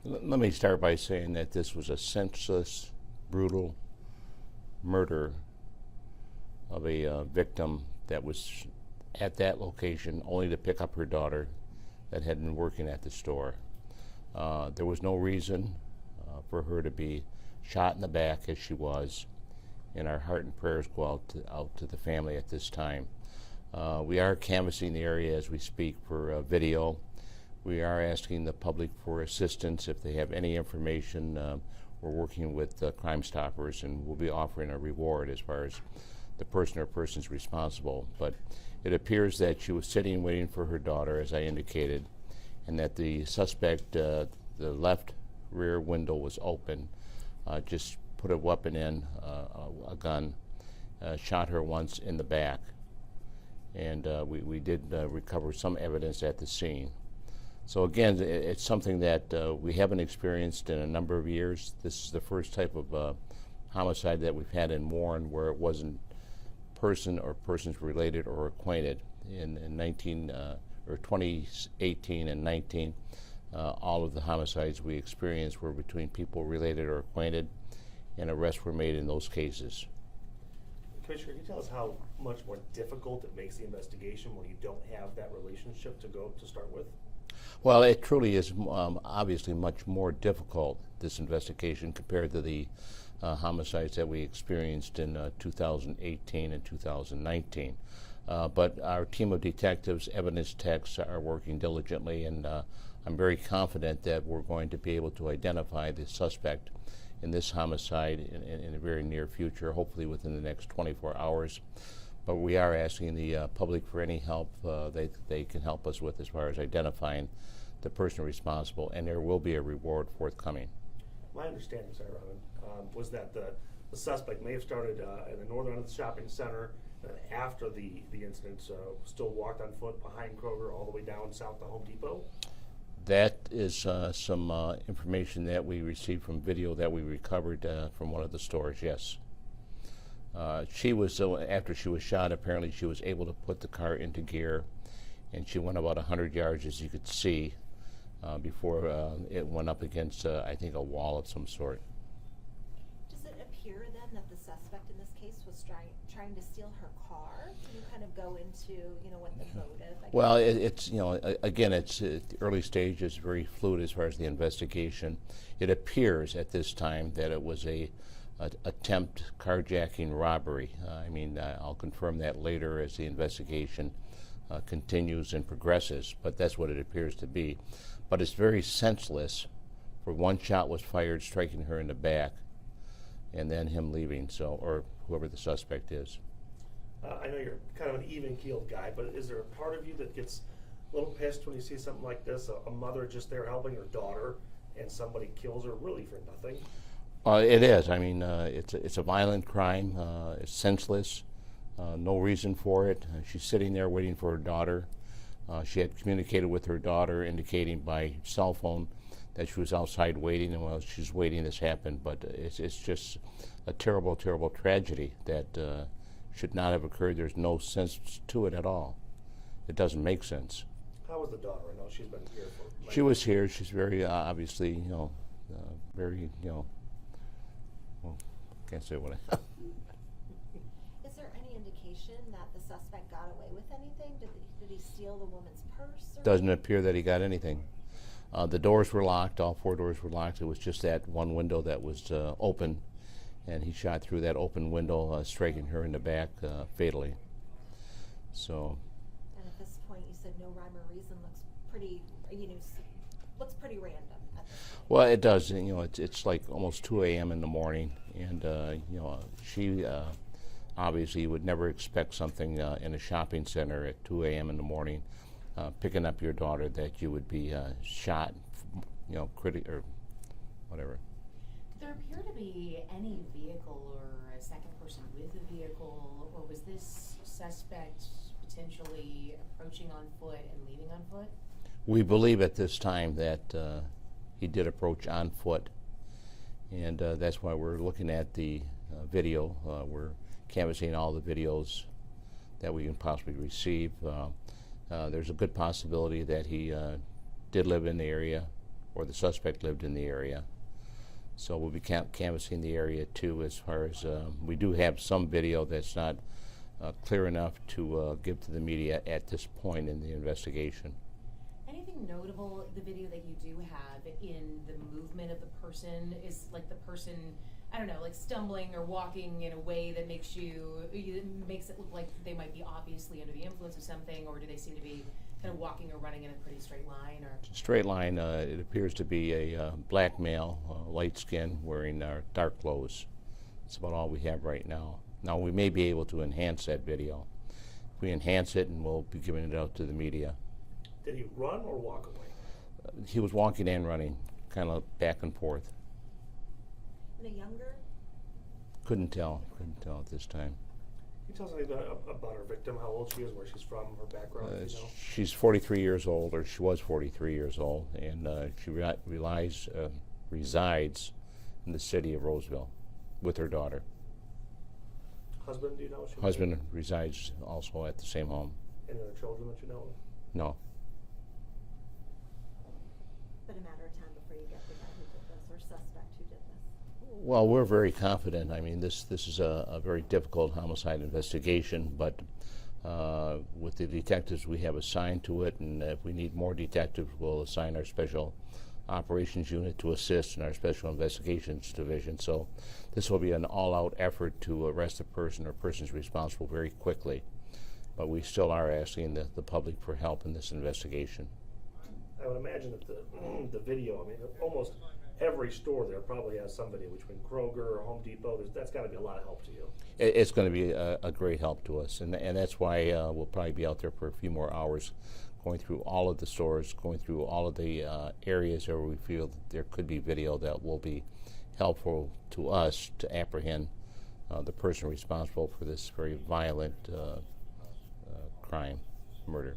Let me start by saying that this was a senseless, brutal murder of a victim that was at that location only to pick up her daughter that had been working at the store. There was no reason for her to be shot in the back as she was, and our heart and prayers go out to the family at this time. We are canvassing the area as we speak for video. We are asking the public for assistance if they have any information. We're working with Crime Stoppers, and we'll be offering a reward as far as the person or persons responsible. But it appears that she was sitting waiting for her daughter, as I indicated, and that the suspect, the left rear window was open, just put a weapon in, a gun, shot her once in the back. And we did recover some evidence at the scene. So again, it's something that we haven't experienced in a number of years. This is the first type of homicide that we've had in Warren where it wasn't person or persons related or acquainted. In 2018 and 19, all of the homicides we experienced were between people related or acquainted, and arrests were made in those cases. Commissioner, can you tell us how much more difficult it makes the investigation when you don't have that relationship to start with? Well, it truly is obviously much more difficult, this investigation, compared to the homicides that we experienced in 2018 and 2019. But our team of detectives, evidence techs, are working diligently, and I'm very confident that we're going to be able to identify the suspect in this homicide in the very near future, hopefully within the next 24 hours. But we are asking the public for any help they can help us with as far as identifying the person responsible, and there will be a reward forthcoming. My understanding, Sarah, was that the suspect may have started in the northern end of the shopping center, and after the incident still walked on foot behind Kroger all the way down south to Home Depot? That is some information that we received from video that we recovered from one of the stores, yes. She was, after she was shot, apparently she was able to put the car into gear, and she went about 100 yards, as you could see, before it went up against, I think, a wall of some sort. Does it appear then that the suspect in this case was trying to steal her car? Can you kind of go into, what the motive? Well, it's again, it's the early stage is very fluid as far as the investigation. It appears at this time that it was a attempt carjacking robbery. I'll confirm that later as the investigation continues and progresses, but that's what it appears to be. But it's very senseless, for one shot was fired striking her in the back, and then him leaving, or whoever the suspect is. I know you're kind of an even-keeled guy, but is there a part of you that gets a little pissed when you see something like this, a mother just there helping her daughter, and somebody kills her really for nothing? It is. It's a violent crime. It's senseless. No reason for it. She's sitting there waiting for her daughter. She had communicated with her daughter, indicating by cell phone that she was outside waiting, and while she's waiting, this happened. But it's just a terrible, terrible tragedy that should not have occurred. There's no sense to it at all. It doesn't make sense. How was the daughter? I know she's been here for. She was here. She's very obviously, very, well, can't say what I. Is there any indication that the suspect got away with anything? Did he steal the woman's purse? Doesn't appear that he got anything. The doors were locked. All four doors were locked. It was just that one window that was open, and he shot through that open window, striking her in the back fatally. So. And at this point, you said no rhyme or reason. Looks pretty, looks pretty random. Well, it does. It's like almost 2 a.m. in the morning, and she obviously would never expect something in a shopping center at 2 a.m. in the morning, picking up your daughter, that you would be shot, or whatever. Did there appear to be any vehicle or a second person with a vehicle, or was this suspect potentially approaching on foot and leaving on foot? We believe at this time that he did approach on foot, and that's why we're looking at the video. We're canvassing all the videos that we can possibly receive. There's a good possibility that he did live in the area or the suspect lived in the area. So we'll be canvassing the area too, as far as we do have some video that's not clear enough to give to the media at this point in the investigation. Anything notable, the video that you do have, in the movement of the person? Is like the person, I don't know, like stumbling or walking in a way that makes it look like they might be obviously under the influence of something, or do they seem to be kind of walking or running in a pretty straight line? Or Straight line, it appears to be a black male, light skin, wearing dark clothes. That's about all we have right now. Now we may be able to enhance that video. If we enhance it, and we'll be giving it out to the media. Did he run or walk away? He was walking and running, kind of back and forth. And a younger? Couldn't tell at this time. Can you tell us anything about her victim, how old she is, where she's from, her background, if you know? She's 43 years old, or she was 43 years old, and she resides in the city of Roseville with her daughter. Husband, do you know? Husband resides also at the same home. Any other children that you know of? No. But a matter of time before you get the guy who did this, or suspect who did this. Well, we're very confident. I mean, this is a very difficult homicide investigation, but with the detectives we have assigned to it, and if we need more detectives, we'll assign our special operations unit to assist in our special investigations division. So this will be an all-out effort to arrest a person or persons responsible very quickly. But we still are asking the public for help in this investigation. I would imagine that the video, I mean, almost every store there probably has some video between Kroger or Home Depot. That's got to be a lot of help to you. It's going to be a great help to us, and that's why we'll probably be out there for a few more hours, going through all of the stores, going through all of the areas where we feel that there could be video that will be helpful to us to apprehend the person responsible for this very violent crime, murder.